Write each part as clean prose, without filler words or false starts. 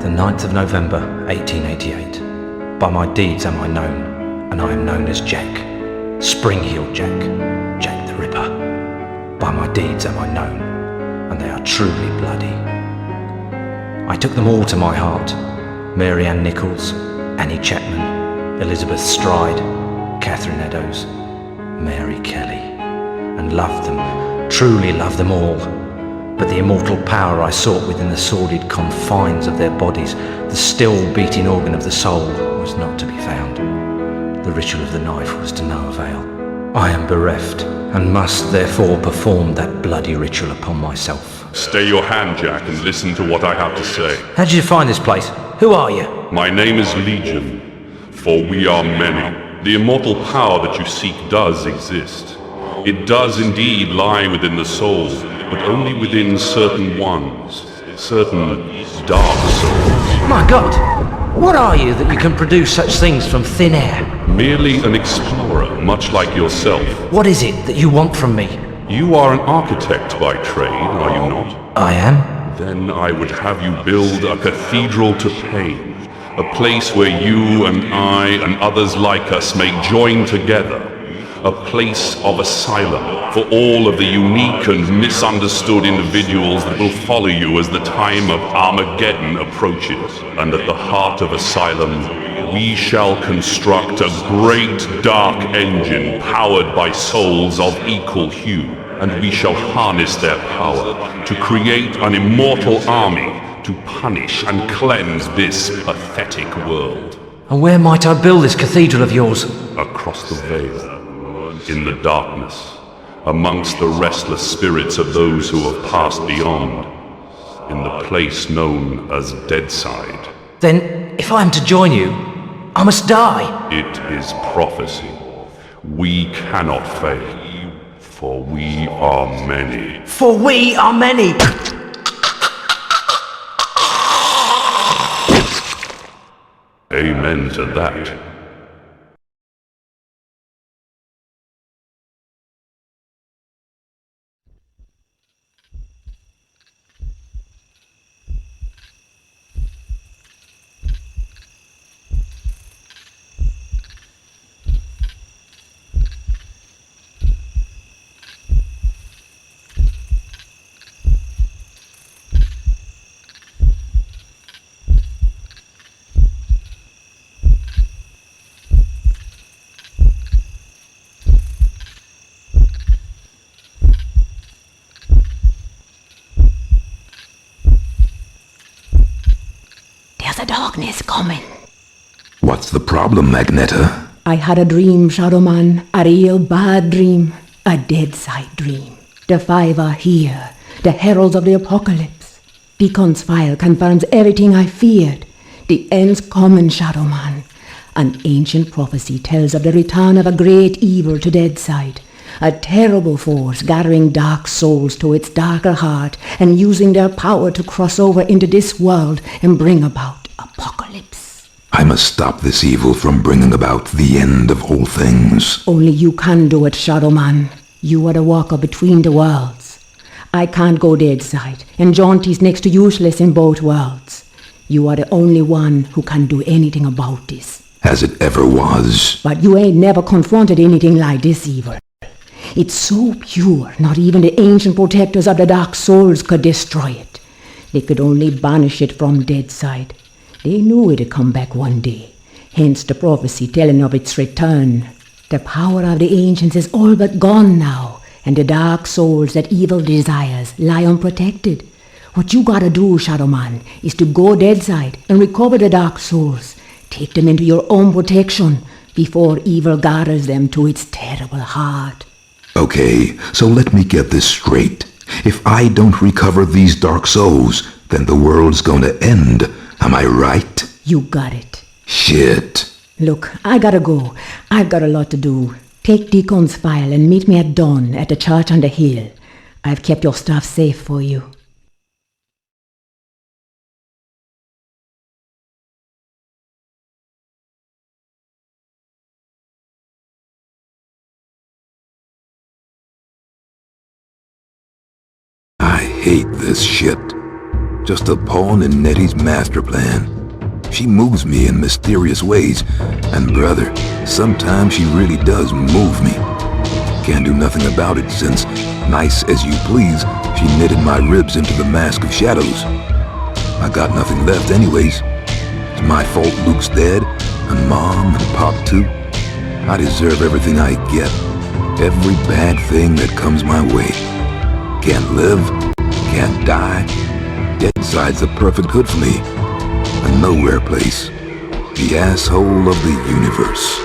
The 9th of November, 1888. By my deeds am I known, and I am known as Jack. Spring-heeled Jack, Jack the Ripper. By my deeds am I known, and they are truly bloody. I took them all to my heart. Mary Ann Nichols, Annie Chapman, Elizabeth Stride, Catherine Eddowes, Mary Kelly, and loved them, truly loved them all. But the immortal power I sought within the sordid confines of their bodies, the still beating organ of the soul, was not to be found. The ritual of the knife was to no avail. I am bereft, and must therefore perform that bloody ritual upon myself. Stay your hand, Jack, and listen to what I have to say. How did you find this place? Who are you? My name is Legion, for we are many. The immortal power that you seek does exist. It does indeed lie within the soul, but only within certain ones, certain dark souls. My God! What are you that you can produce such things from thin air? Merely an explorer, much like yourself. What is it that you want from me? You are an architect by trade, are you not? I am. Then I would have you build a cathedral to pain, a place where you and I and others like us may join together. A place of asylum for all of the unique and misunderstood individuals that will follow you as the time of Armageddon approaches. And at the heart of asylum, we shall construct a great dark engine powered by souls of equal hue. And we shall harness their power to create an immortal army to punish and cleanse this pathetic world. And where might I build this cathedral of yours? Across the veil. In the darkness, amongst the restless spirits of those who have passed beyond, in the place known as Deadside. Then, if I am to join you, I must die. It is prophecy. We cannot fail, for we are many. For we are many! Amen to that. The darkness coming. What's the problem, Magneta? I had a dream, Shadowman. A real bad dream. A dead-side dream. The five are here. The heralds of the apocalypse. Beacon's file confirms everything I feared. The end's coming, Shadowman. An ancient prophecy tells of the return of a great evil to Deadside. A terrible force gathering dark souls to its darker heart and using their power to cross over into this world and bring about apocalypse. I must stop this evil from bringing about the end of all things. Only you can do it, Shadowman. You are the walker between the worlds. I can't go Deadside, and Jaunty's next to useless in both worlds. You are the only one who can do anything about this. As it ever was. But you ain't never confronted anything like this evil. It's so pure, not even the ancient protectors of the dark souls could destroy it. They could only banish it from Deadside. They knew it'd come back one day, hence the prophecy telling of its return. The power of the ancients is all but gone now, and the dark souls that evil desires lie unprotected. What you gotta do, Shadowman, is to go Deadside and recover the dark souls. Take them into your own protection before evil gathers them to its terrible heart. Okay, so let me get this straight. If I don't recover these dark souls, then the world's gonna end, Am I right? You got it. Shit. Look, I gotta go. I've got a lot to do. Take Deacon's file and meet me at dawn at the church on the hill. I've kept your stuff safe for you. I hate this shit. Just a pawn in Nettie's master plan. She moves me in mysterious ways, and brother, sometimes she really does move me. Can't do nothing about it since, nice as you please, she knitted my ribs into the mask of shadows. I got nothing left anyways. It's my fault Luke's dead, and Mom and Pop too. I deserve everything I get. Every bad thing that comes my way. Can't live, can't die. Deadside's the perfect hood for me. A nowhere place. The asshole of the universe.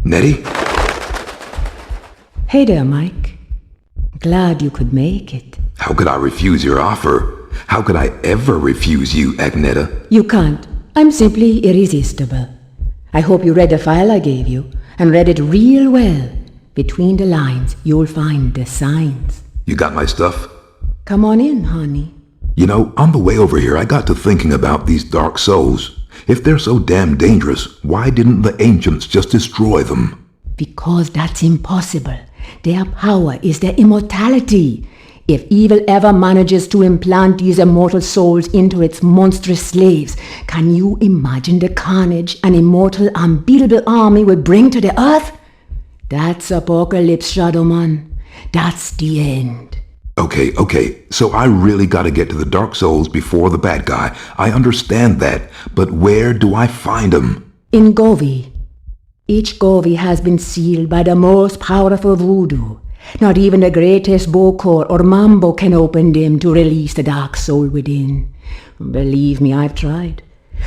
Nettie? Hey there, Mike. Glad you could make it. How could I refuse your offer? How could I ever refuse you, Agneta? You can't. I'm simply irresistible. I hope you read the file I gave you, and read it real well. Between the lines, you'll find the signs. You got my stuff? Come on in, honey. You know, on the way over here, I got to thinking about these dark souls. If they're so damn dangerous, why didn't the ancients just destroy them? Because that's impossible. Their power is their immortality. If evil ever manages to implant these immortal souls into its monstrous slaves, can you imagine the carnage an immortal, unbeatable army would bring to the earth? That's apocalypse, Shadowman. That's the end. Okay, so I really gotta get to the dark souls before the bad guy. I understand that, but where do I find them? In Govi. Each Govi has been sealed by the most powerful voodoo. Not even the greatest Bokor or Mambo can open them to release the dark soul within. Believe me, I've tried.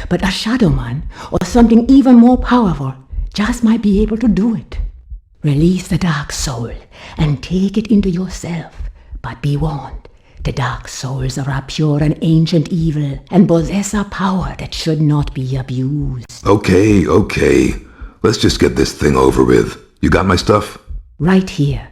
But a Shadowman, or something even more powerful, just might be able to do it. Release the dark soul and take it into yourself. But be warned, the dark souls are a pure and ancient evil and possess a power that should not be abused. Okay. Let's just get this thing over with. You got my stuff? Right here.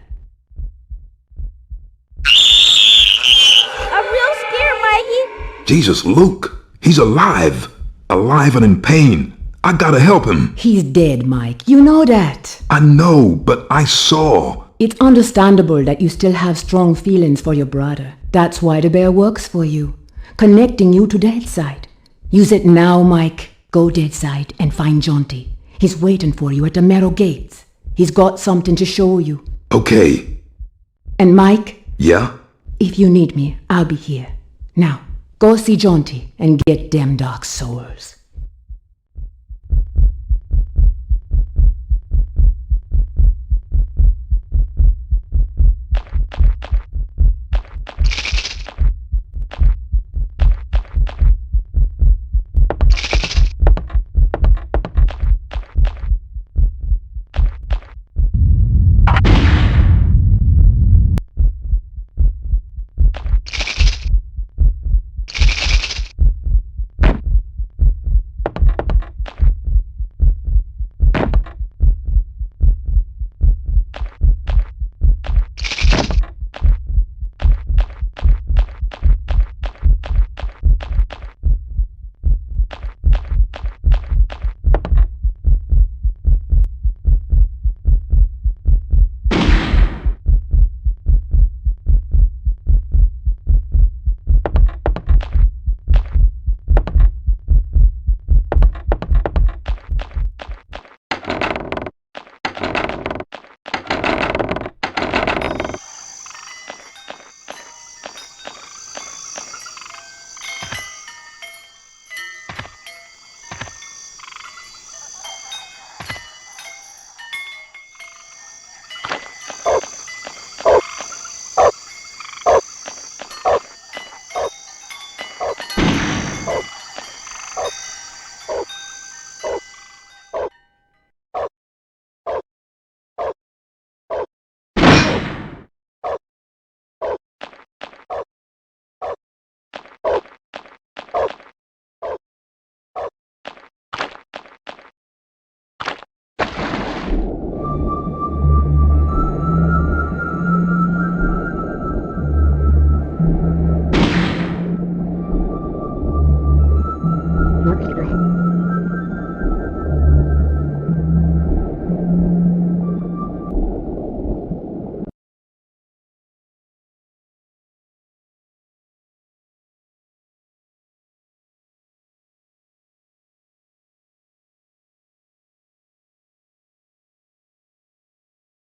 A real scare, Mikey. Jesus, Luke! He's alive! Alive and in pain! I gotta help him! He's dead, Mike. You know that. I know, but I saw. It's understandable that you still have strong feelings for your brother. That's why the bear works for you, connecting you to Deadside. Use it now, Mike. Go Deadside and find Jonty. He's waiting for you at the Marrow Gates. He's got something to show you. Okay. And Mike? Yeah? If you need me, I'll be here. Now, go see Jonty and get them dark souls.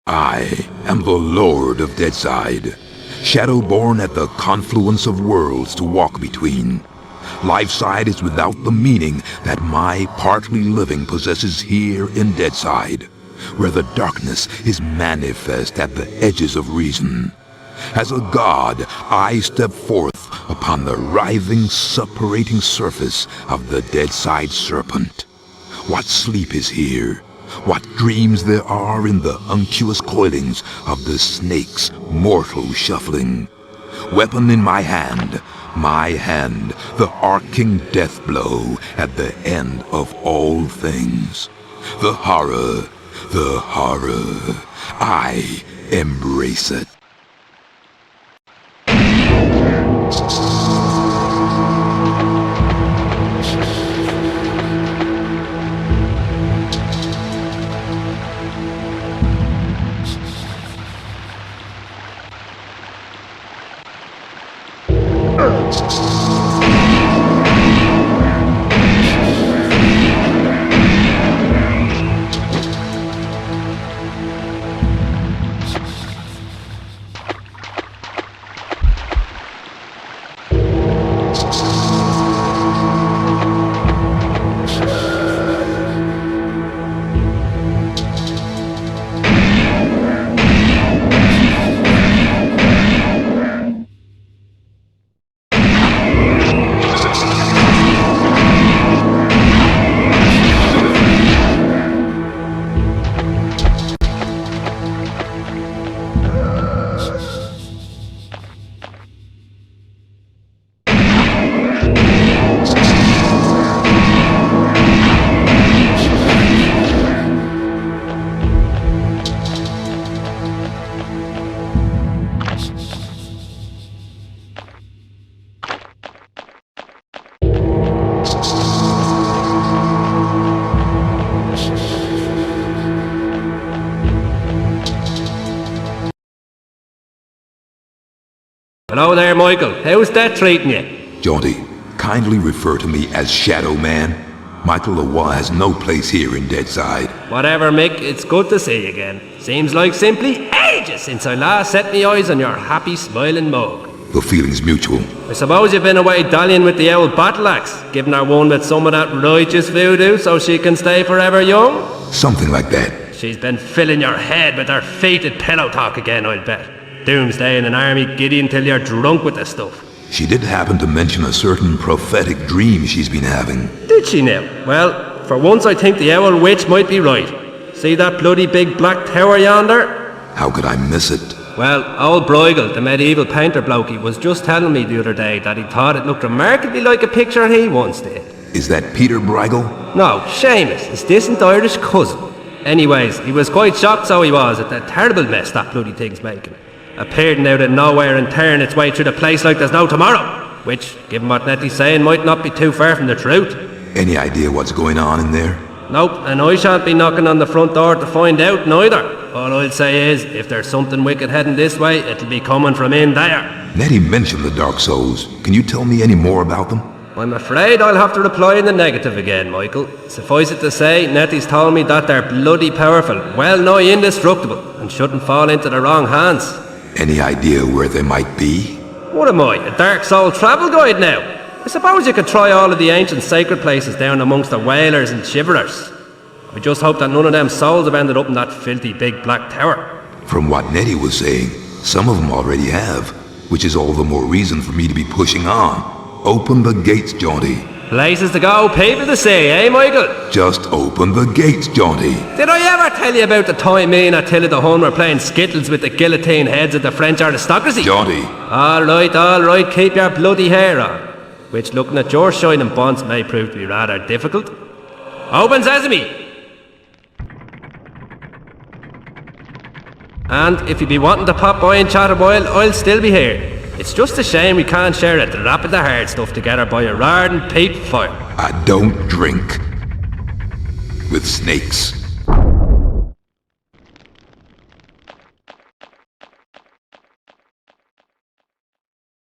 I am the Lord of Deadside, shadow-born at the confluence of worlds to walk between. Lifeside is without the meaning that my partly living possesses here in Deadside, where the darkness is manifest at the edges of reason. As a god, I step forth upon the writhing, suppurating surface of the Deadside serpent. What sleep is here? What dreams there are in the unctuous coilings of the snake's mortal shuffling. Weapon in my hand, the arcing death blow at the end of all things. The horror, I embrace it. Hello there, Michael. How's that treating you? Jaunty, kindly refer to me as Shadow Man. Michael Leroy has no place here in Deadside. Whatever, Mick, it's good to see you again. Seems like simply ages since I last set me eyes on your happy, smiling mug. The feeling's mutual. I suppose you've been away dallying with the old battle axe, giving her one with some of that righteous voodoo so she can stay forever young? Something like that. She's been filling your head with her fated pillow talk again, I'll bet. Doomsday in an army giddy until you're drunk with the stuff. She did happen to mention a certain prophetic dream she's been having. Did she now? Well, for once I think the owl witch might be right. See that bloody big black tower yonder? How could I miss it? Well, old Bruegel, the medieval painter blokey, was just telling me the other day that he thought it looked remarkably like a picture he once did. Is that Peter Bruegel? No, Seamus, his distant Irish cousin. Anyways, he was quite shocked, so he was, at the terrible mess that bloody thing's making. Appearing out of nowhere and tearing its way through the place like there's no tomorrow. Which, given what Nettie's saying, might not be too far from the truth. Any idea what's going on in there? Nope, and I shan't be knocking on the front door to find out neither. All I'll say is, if there's something wicked heading this way, it'll be coming from in there. Nettie mentioned the Dark Souls. Can you tell me any more about them? I'm afraid I'll have to reply in the negative again, Michael. Suffice it to say, Nettie's told me that they're bloody powerful, well nigh indestructible, and shouldn't fall into the wrong hands. Any idea where they might be? What am I, a Dark Soul travel guide now? I suppose you could try all of the ancient sacred places down amongst the whalers and shiverers. I just hope that none of them souls have ended up in that filthy big black tower. From what Nettie was saying, some of them already have, which is all the more reason for me to be pushing on. Open the gates, Jaunty. Places to go, people to see, eh, Michael? Just open the gates, Jaunty. Did I ever tell you about the time me and Attila the Hun were playing skittles with the guillotine heads of the French aristocracy? Jaunty. All right, keep your bloody hair on. Which, looking at your shining bonds, may prove to be rather difficult. Open sesame! And if you be wanting to pop by and chat a while, I'll still be here. It's just a shame we can't share a drop of the hard stuff together by a roaring peat fire. I don't drink with snakes.